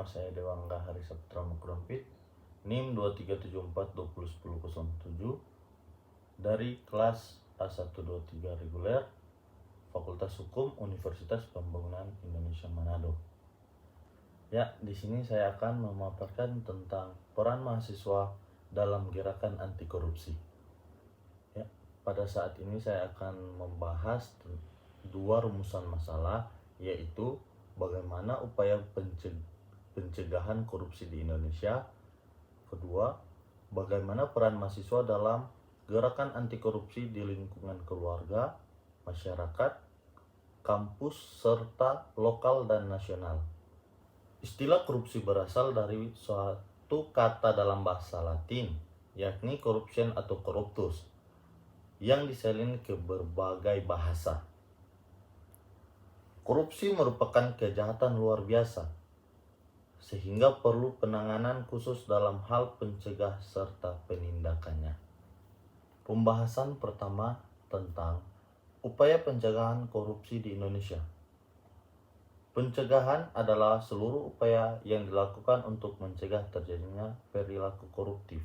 saya Dewangga Hari Saputra Mukrompit, NIM 2374201007 dari kelas A123 reguler Fakultas Hukum Universitas Pembangunan Indonesia Manado. Ya, di sini saya akan memaparkan tentang peran mahasiswa dalam gerakan anti korupsi. Ya, pada saat ini saya akan membahas dua rumusan masalah, yaitu bagaimana upaya pencegahan korupsi di Indonesia. Kedua, bagaimana peran mahasiswa dalam gerakan anti korupsi di lingkungan keluarga, masyarakat, kampus, serta lokal dan nasional. Istilah korupsi berasal dari suatu kata dalam bahasa Latin, yakni corruption atau corruptus, yang disalin ke berbagai bahasa. Korupsi merupakan kejahatan luar biasa, sehingga perlu penanganan khusus dalam hal pencegah serta penindakannya. Pembahasan pertama tentang upaya pencegahan korupsi di Indonesia. Pencegahan adalah seluruh upaya yang dilakukan untuk mencegah terjadinya perilaku koruptif.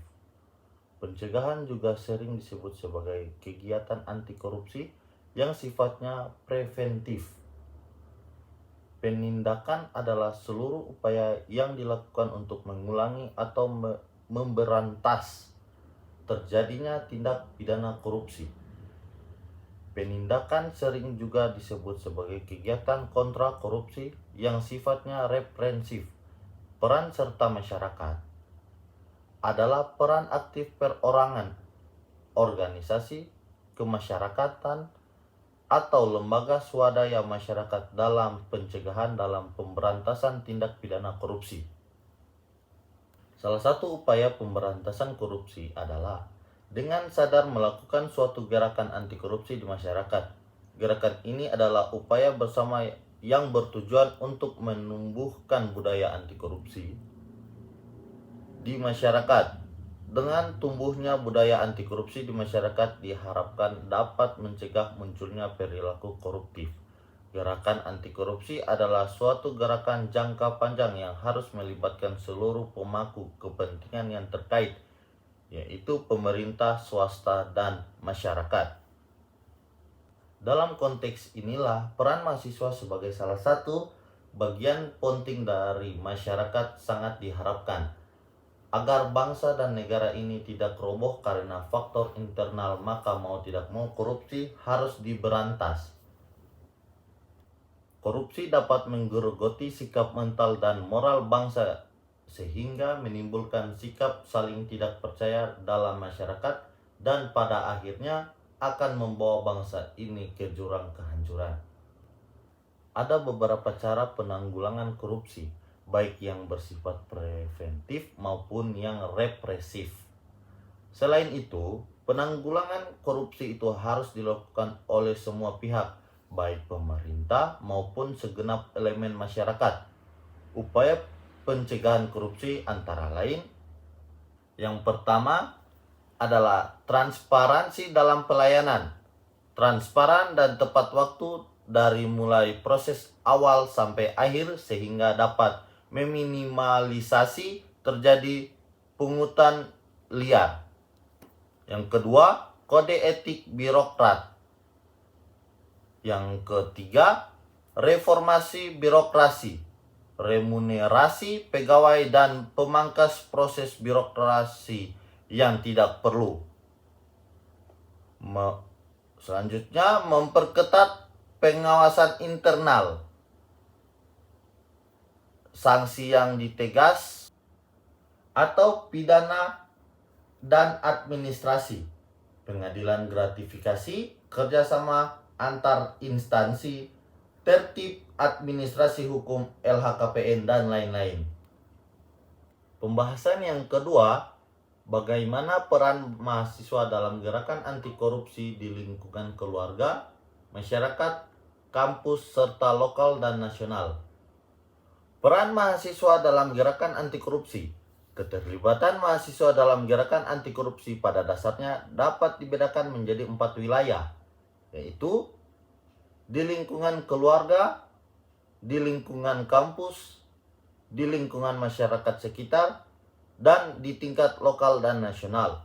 Pencegahan juga sering disebut sebagai kegiatan anti korupsi yang sifatnya preventif. Penindakan adalah seluruh upaya yang dilakukan untuk mengulangi atau memberantas terjadinya tindak pidana korupsi. Penindakan sering juga disebut sebagai kegiatan kontra korupsi yang sifatnya represif. Peran serta masyarakat adalah peran aktif perorangan, organisasi, kemasyarakatan, atau lembaga swadaya masyarakat dalam pencegahan dalam pemberantasan tindak pidana korupsi. Salah satu upaya pemberantasan korupsi adalah dengan sadar melakukan suatu gerakan anti korupsi di masyarakat. Gerakan ini adalah upaya bersama yang bertujuan untuk menumbuhkan budaya anti korupsi di masyarakat. Dengan tumbuhnya budaya anti korupsi di masyarakat diharapkan dapat mencegah munculnya perilaku koruptif. Gerakan anti korupsi adalah suatu gerakan jangka panjang yang harus melibatkan seluruh pemangku kepentingan yang terkait, yaitu pemerintah, swasta, dan masyarakat. Dalam konteks inilah peran mahasiswa sebagai salah satu bagian penting dari masyarakat sangat diharapkan. Agar bangsa dan negara ini tidak roboh karena faktor internal, maka mau tidak mau korupsi harus diberantas. Korupsi dapat menggerogoti sikap mental dan moral bangsa sehingga menimbulkan sikap saling tidak percaya dalam masyarakat dan pada akhirnya akan membawa bangsa ini ke jurang kehancuran. Ada beberapa cara penanggulangan korupsi, baik yang bersifat preventif maupun yang represif. Selain itu, penanggulangan korupsi itu harus dilakukan oleh semua pihak, baik pemerintah maupun segenap elemen masyarakat. Upaya pencegahan korupsi antara lain, yang pertama adalah transparansi dalam pelayanan. Transparan dan tepat waktu dari mulai proses awal sampai akhir sehingga dapat meminimalisasi terjadi pungutan liar. Yang kedua, kode etik birokrat. Yang ketiga, reformasi birokrasi. Remunerasi pegawai dan pemangkas proses birokrasi yang tidak perlu. Selanjutnya, memperketat pengawasan internal. Sanksi yang ditegas atau pidana dan administrasi. Pengadilan gratifikasi, kerjasama antar instansi, tertib administrasi hukum LHKPN, dan lain-lain. Pembahasan yang kedua, bagaimana peran mahasiswa dalam gerakan anti korupsi di lingkungan keluarga, masyarakat, kampus, serta lokal dan nasional. Peran mahasiswa dalam gerakan anti korupsi. Keterlibatan mahasiswa dalam gerakan anti korupsi pada dasarnya dapat dibedakan menjadi 4 wilayah, yaitu di lingkungan keluarga, di lingkungan kampus, di lingkungan masyarakat sekitar dan di tingkat lokal dan nasional.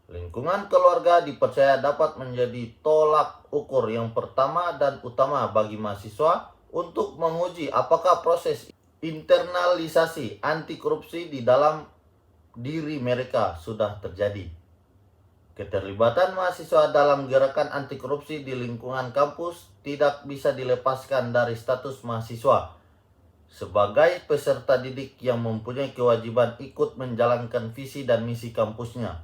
Lingkungan keluarga dipercaya dapat menjadi tolak ukur yang pertama dan utama bagi mahasiswa untuk menguji apakah proses internalisasi anti korupsi di dalam diri mereka sudah terjadi. Keterlibatan mahasiswa dalam gerakan anti korupsi di lingkungan kampus tidak bisa dilepaskan dari status mahasiswa sebagai peserta didik yang mempunyai kewajiban ikut menjalankan visi dan misi kampusnya.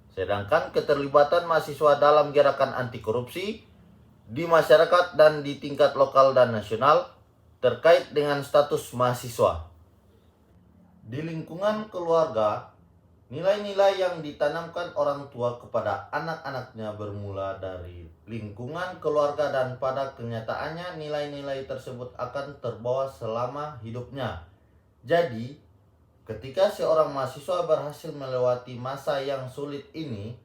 Sedangkan keterlibatan mahasiswa dalam gerakan anti korupsi di masyarakat dan di tingkat lokal dan nasional terkait dengan status mahasiswa. Di lingkungan keluarga, nilai-nilai yang ditanamkan orang tua kepada anak-anaknya bermula dari lingkungan keluarga dan pada kenyataannya nilai-nilai tersebut akan terbawa selama hidupnya. Jadi, ketika seorang mahasiswa berhasil melewati masa yang sulit ini,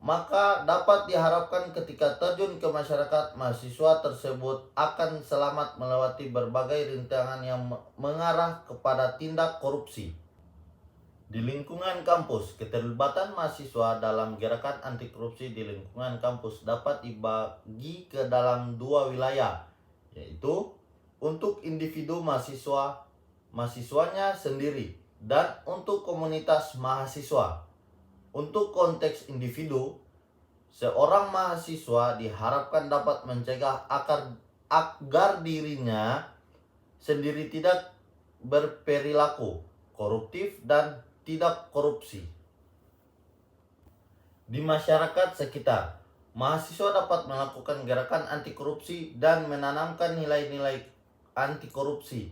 maka dapat diharapkan ketika terjun ke masyarakat, mahasiswa tersebut akan selamat melewati berbagai rintangan yang mengarah kepada tindak korupsi. Di lingkungan kampus, keterlibatan mahasiswa dalam gerakan anti korupsi di lingkungan kampus dapat dibagi ke dalam dua wilayah, yaitu untuk individu mahasiswanya sendiri dan untuk komunitas mahasiswa. Untuk konteks individu, seorang mahasiswa diharapkan dapat mencegah agar dirinya sendiri tidak berperilaku koruptif dan tidak korupsi. Di masyarakat sekitar, mahasiswa dapat melakukan gerakan anti korupsi dan menanamkan nilai-nilai anti korupsi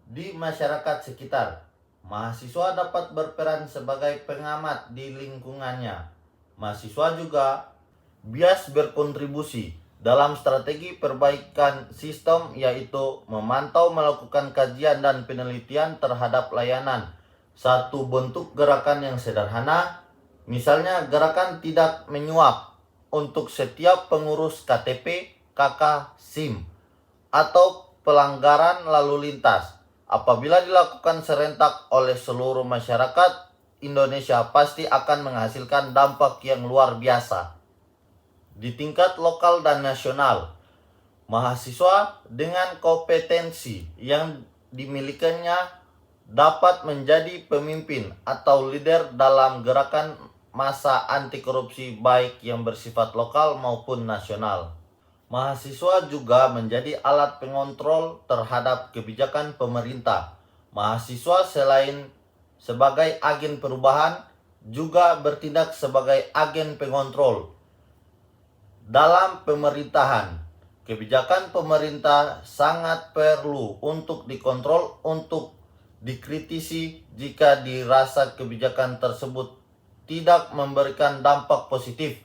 di masyarakat sekitar. Mahasiswa dapat berperan sebagai pengamat di lingkungannya. Mahasiswa juga bias berkontribusi dalam strategi perbaikan sistem, yaitu memantau, melakukan kajian dan penelitian terhadap layanan. Satu bentuk gerakan yang sederhana, misalnya gerakan tidak menyuap untuk setiap pengurus KTP, KK, SIM, atau pelanggaran lalu lintas. Apabila dilakukan serentak oleh seluruh masyarakat Indonesia, pasti akan menghasilkan dampak yang luar biasa. Di tingkat lokal dan nasional, mahasiswa dengan kompetensi yang dimilikinya dapat menjadi pemimpin atau leader dalam gerakan massa anti korupsi baik yang bersifat lokal maupun nasional. Mahasiswa juga menjadi alat pengontrol terhadap kebijakan pemerintah. Mahasiswa selain sebagai agen perubahan juga bertindak sebagai agen pengontrol dalam pemerintahan. Kebijakan pemerintah sangat perlu untuk dikontrol, untuk dikritisi jika dirasa kebijakan tersebut tidak memberikan dampak positif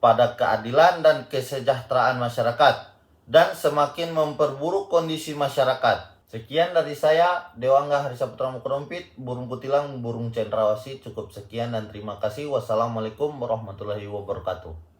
pada keadilan dan kesejahteraan masyarakat dan semakin memperburuk kondisi masyarakat. Sekian dari saya, Dewangga Harisaputra Mukrompit, burung kutilang, burung cendrawasih. Cukup sekian dan terima kasih. Wassalamualaikum warahmatullahi wabarakatuh.